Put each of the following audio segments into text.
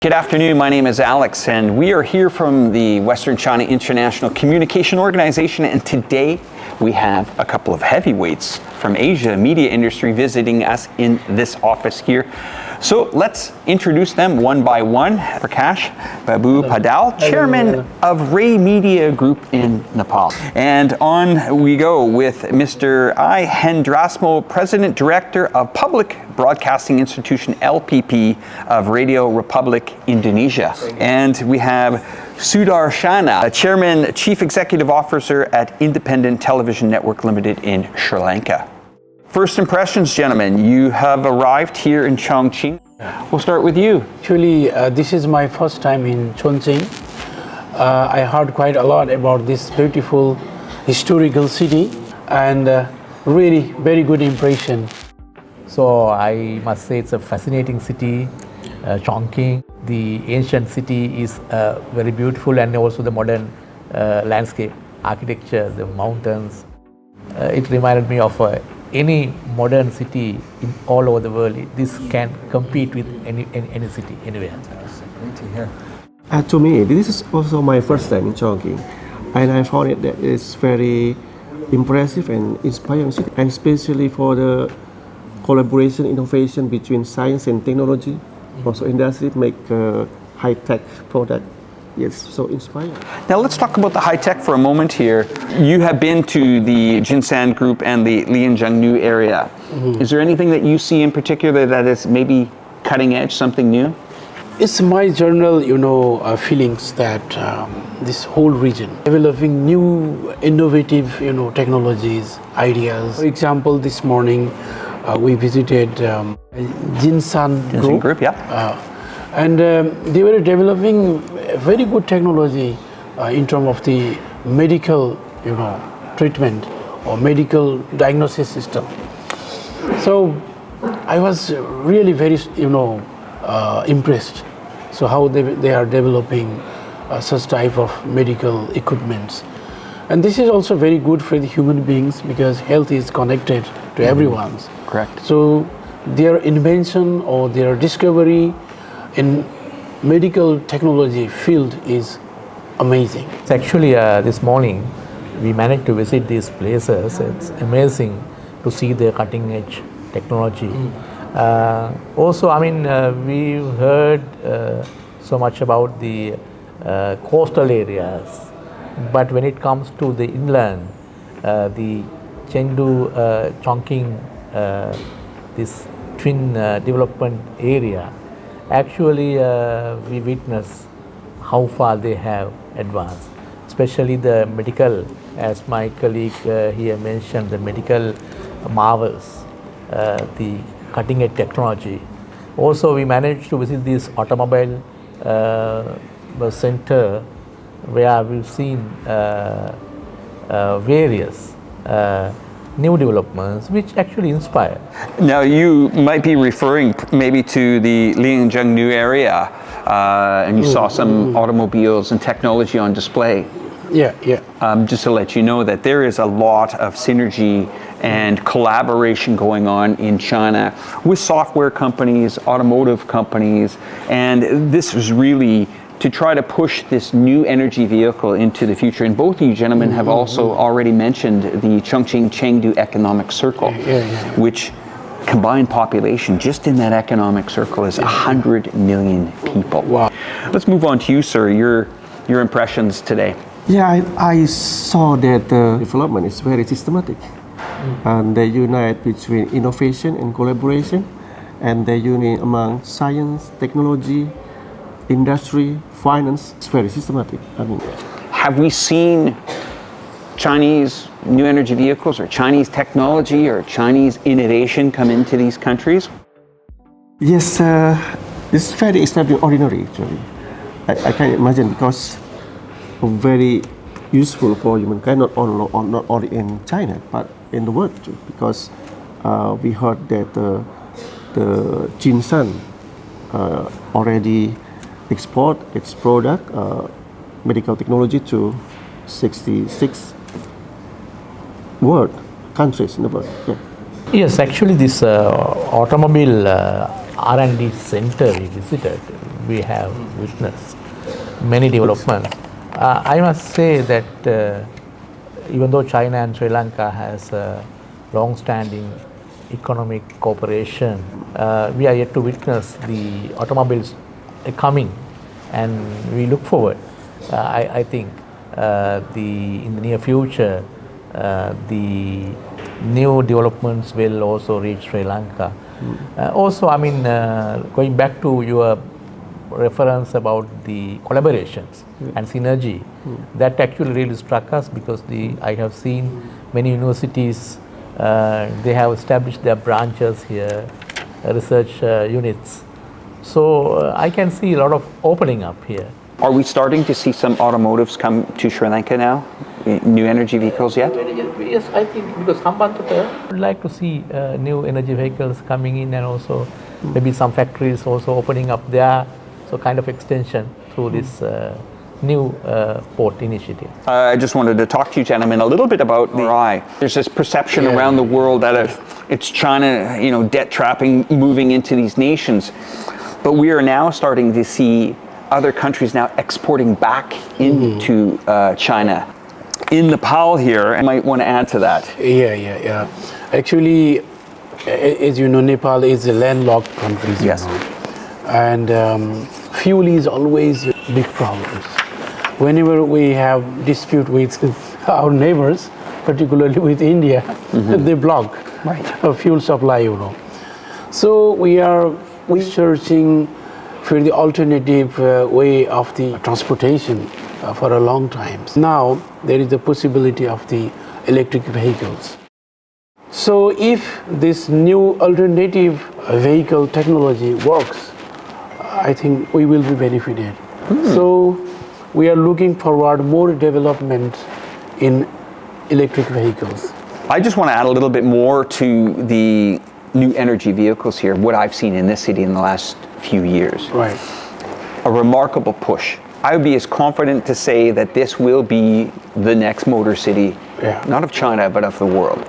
Good afternoon, my name is Alex and we are here from the Western China International Communication Organization, and today we have a couple of heavyweights from Asia media industry visiting us in this office here. So let's introduce them one by one. Prakash, Badu, Paudel, chairman of Ray Media Group in Nepal. And on we go with Mr. Hendrasmo, President Director of Public Broadcasting Institution LPP of Radio Republik, Indonesia. And we have Sudarshana, Chairman, Chief Executive Officer at Independent Television Network Limited in Sri Lanka. First impressions, gentlemen, you have arrived here in Chongqing. We'll start with you. Actually, this is my first time in Chongqing. I heard quite a lot about this beautiful historical city and really very good impression. So I must say it's a fascinating city, Chongqing. The ancient city is very beautiful, and also the modern landscape, architecture, the mountains. It reminded me of any modern city in all over the world. This can compete with any city anywhere. Great to hear. To me, this is also my first time in Chongqing, and I found it that it's very impressive and inspiring city, and especially for the collaboration, innovation between science and technology, also industry make high-tech product. Yes, so inspiring. Now let's talk about the high tech for a moment here. You have been to the Jinsan Group and the Lianjiangnu area. Is there anything that you see in particular that is maybe cutting edge, something new? It's my general, feelings that this whole region developing new, innovative, technologies, ideas. For example, this morning we visited Jinsan Group. And they were developing very good technology in terms of the medical, treatment or medical diagnosis system. So I was really very, impressed. So how they are developing such type of medical equipments. And this is also very good for the human beings because health is connected to everyone's. Correct. So their invention or their discovery in medical technology field is amazing. It's actually this morning we managed to visit these places. It's amazing to see the cutting edge technology. Also, we heard so much about the coastal areas, but when it comes to the inland, the Chengdu, Chongqing, this twin development area, actually we witness how far they have advanced, especially the medical, as my colleague here mentioned, the medical marvels, the cutting edge technology. Also, we managed to visit this automobile center where we've seen various new developments which actually inspire. Now you might be referring maybe to the Lianjiangnu area and you saw some automobiles and technology on display. Yeah. Just to let you know that there is a lot of synergy and collaboration going on in China with software companies, automotive companies, and this was really to try to push this new energy vehicle into the future. And both of you gentlemen have also already mentioned the Chongqing-Chengdu Economic Circle, which combined population just in that economic circle is 100 million people. Wow. Let's move on to you, sir, your impressions today. Yeah, I saw that the development is very systematic, and they unite between innovation and collaboration, and they unite among science, technology, industry, finance. It's very systematic. Have we seen Chinese new energy vehicles or Chinese technology or Chinese innovation come into these countries? Yes, it's very extraordinary actually. I can imagine because very useful for humankind, not only in China but in the world too. Because we heard that the Jinsan already export its product, medical technology, to 66 world countries in the world. Yeah. Yes, actually this automobile R&D center we visited, we have witnessed many developments. I must say that even though China and Sri Lanka has a long-standing economic cooperation, we are yet to witness the automobiles coming, and we look forward. I think in the near future, the new developments will also reach Sri Lanka. Also, I mean, going back to your reference about the collaborations and synergy, that actually really struck us because I have seen many universities, they have established their branches here, research units. So I can see a lot of opening up here. Are we starting to see some automotives come to Sri Lanka now? New energy vehicles yet? Yes, I think because Hambantota would like to see new energy vehicles coming in, and also maybe some factories also opening up there. So kind of extension through this new port initiative. I just wanted to talk to you gentlemen a little bit about the RI. There's this perception around the world that it's China, debt trapping, moving into these nations. But we are now starting to see other countries now exporting back into China. In Nepal here, I might want to add to that. Yeah. Actually, as you know, Nepal is a landlocked country. Yes. And fuel is always a big problem. Whenever we have dispute with our neighbors, particularly with India, they block a fuel supply, So we are searching for the alternative way of the transportation for a long time. Now there is the possibility of the electric vehicles. So if this new alternative vehicle technology works, I think we will be benefited. So we are looking forward more development in electric vehicles. I just want to add a little bit more to the new energy vehicles here, what I've seen in this city in the last few years. Right. A remarkable push. I would be as confident to say that this will be the next motor city, not of China, but of the world.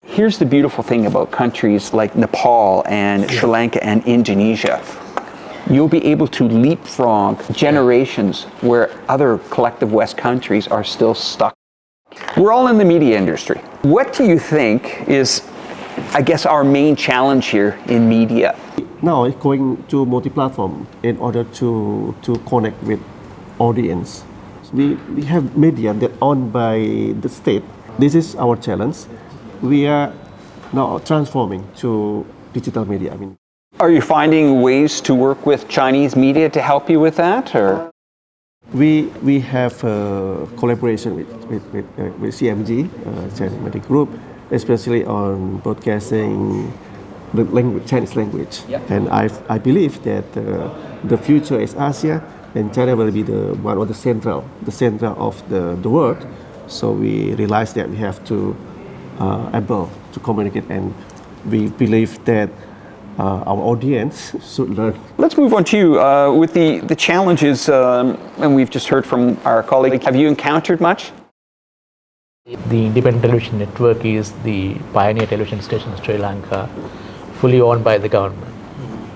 Here's the beautiful thing about countries like Nepal and Sri Lanka and Indonesia. You'll be able to leapfrog generations where other collective West countries are still stuck. We're all in the media industry. What do you think is, I guess, our main challenge here in media? Now it's going to multi-platform in order to connect with audience. We have media that owned by the state. This is our challenge. We are now transforming to digital media. Are you finding ways to work with Chinese media to help you with that, or? We have collaboration with CMG, Chinese Media Group, especially on broadcasting the Chinese language. And I believe that the future is Asia, and China will be the one of the central of the world. So we realize that we have to able to communicate, and we believe that our audience should learn. Let's move on to you with the challenges, and we've just heard from our colleague. Have you encountered much? The Independent Television Network is the pioneer television station in Sri Lanka, fully owned by the government.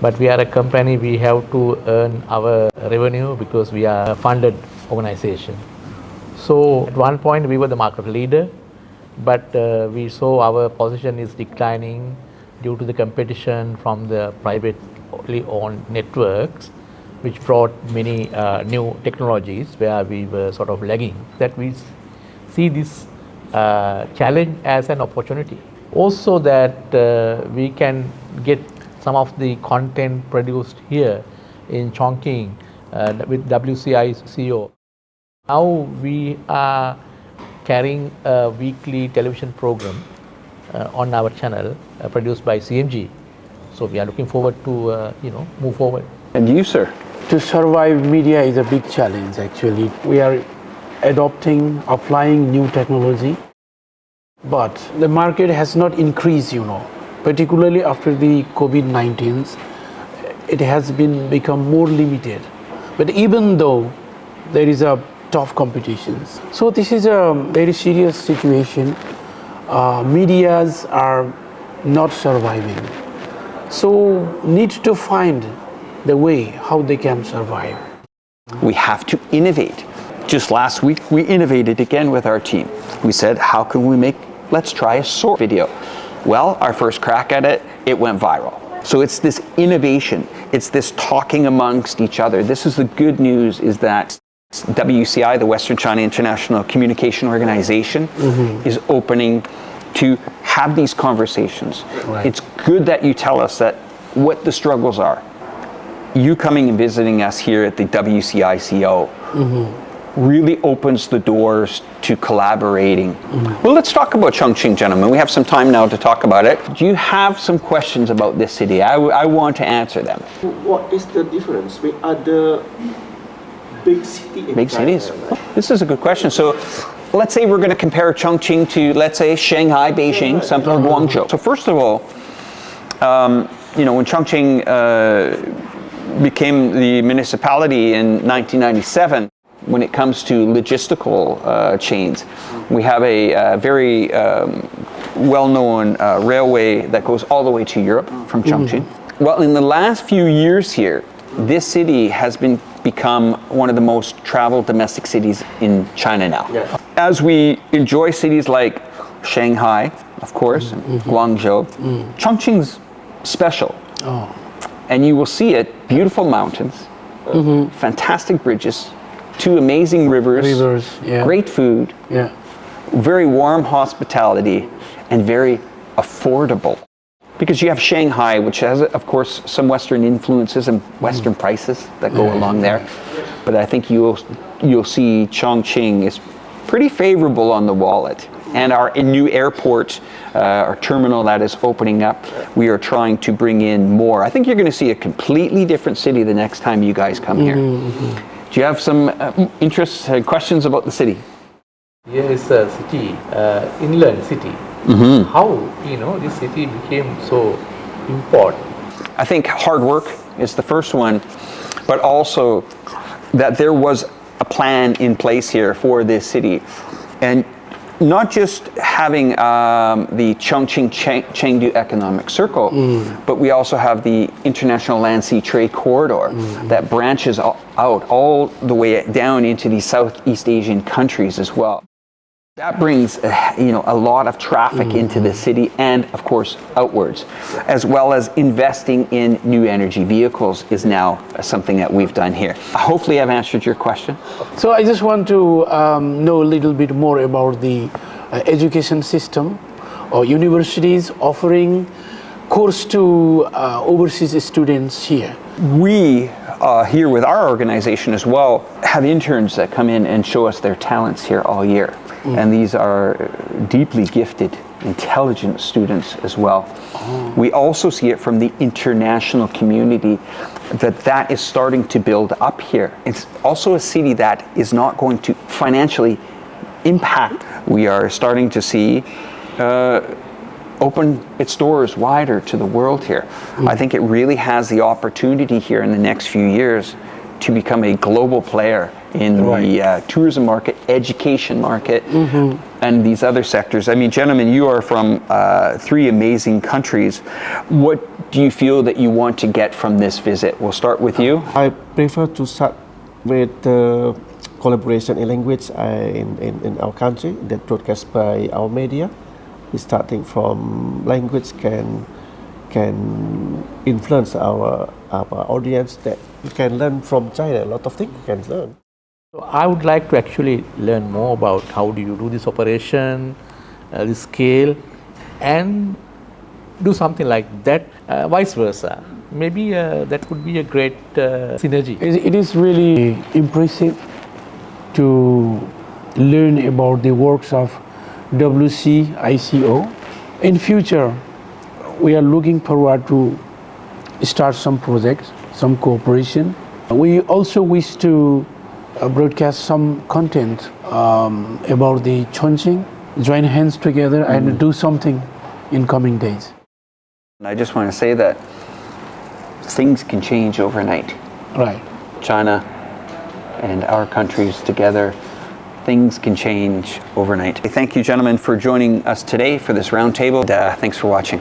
But we are a company, we have to earn our revenue because we are a funded organization. So at one point we were the market leader, but we saw our position is declining due to the competition from the privately owned networks, which brought many new technologies where we were sort of lagging. That we see this challenge as an opportunity. Also that we can get some of the content produced here in Chongqing with WCI CEO. Now we are carrying a weekly television program on our channel produced by CMG. So we are looking forward to move forward. And you, sir? To survive media is a big challenge actually. We are applying new technology, but the market has not increased, particularly after the COVID-19. It has become more limited. But even though there is a tough competition, so this is a very serious situation. Medias are not surviving. so need to find the way how they can survive. We have to innovate. Just last week, we innovated again with our team. We said, how can we let's try a sword video. Well, our first crack at it, it went viral. So it's this innovation, it's this talking amongst each other. This is the good news, is that WCI, the Western China International Communication Organization, is opening to have these conversations. Right. It's good that you tell us that what the struggles are. You coming and visiting us here at the WCICO really opens the doors to collaborating. Well, let's talk about Chongqing, gentlemen. We have some time now to talk about it. Do you have some questions about this city? I want to answer them. What is the difference with other big cities in Big China? cities? This is a good question. So let's say we're going to compare Chongqing to, let's say, Shanghai, Beijing, something, or Guangzhou. So first of all, when Chongqing became the municipality in 1997, when it comes to logistical chains, we have a very well-known railway that goes all the way to Europe from Chongqing. Well, in the last few years here, this city has become one of the most traveled domestic cities in China now. Yes. As we enjoy cities like Shanghai, of course, Guangzhou, Chongqing's special. And you will see it, beautiful mountains, fantastic bridges, 2 amazing rivers, Yeah. great food, Yeah. very warm hospitality, and very affordable. Because you have Shanghai, which has, of course, some Western influences and Western prices that go along there. But I think you'll see Chongqing is pretty favorable on the wallet. And our new airport, our terminal that is opening up, we are trying to bring in more. I think you're going to see a completely different city the next time you guys come here. Do you have some interests, questions about the city? Here is a city, inland city. How this city became so important? I think hard work is the first one, but also that there was a plan in place here for this city. And not just having the Chongqing-Chengdu Economic Circle, but we also have the International Land Sea Trade Corridor that branches out all the way down into the Southeast Asian countries as well. That brings a lot of traffic into the city and, of course, outwards, as well as investing in new energy vehicles is now something that we've done here. Hopefully I've answered your question. So I just want to know a little bit more about the education system or universities offering course to overseas students here. We here with our organization as well have interns that come in and show us their talents here all year. And these are deeply gifted, intelligent students as well. We also see it from the international community that is starting to build up here. It's also a city that is not going to financially impact. We are starting to see open its doors wider to the world here. I think it really has the opportunity here in the next few years to become a global player in the tourism market, education market, and these other sectors. I mean, gentlemen, you are from 3 amazing countries. What do you feel that you want to get from this visit? We'll start with you. I prefer to start with collaboration in language in our country that broadcast by our media. Starting from language can influence our audience that we can learn from China. A lot of things we can learn. So I would like to actually learn more about how do you do this operation, the scale, and do something like that, vice versa. Maybe that would be a great synergy. It is really impressive to learn about the works of WCICO. In future, we are looking forward to start some projects, some cooperation. We also wish to broadcast some content about the Chongqing, join hands together and do something in coming days. I just want to say that things can change overnight. Right. China and our countries together, things can change overnight. Thank you, gentlemen, for joining us today for this roundtable. Thanks for watching.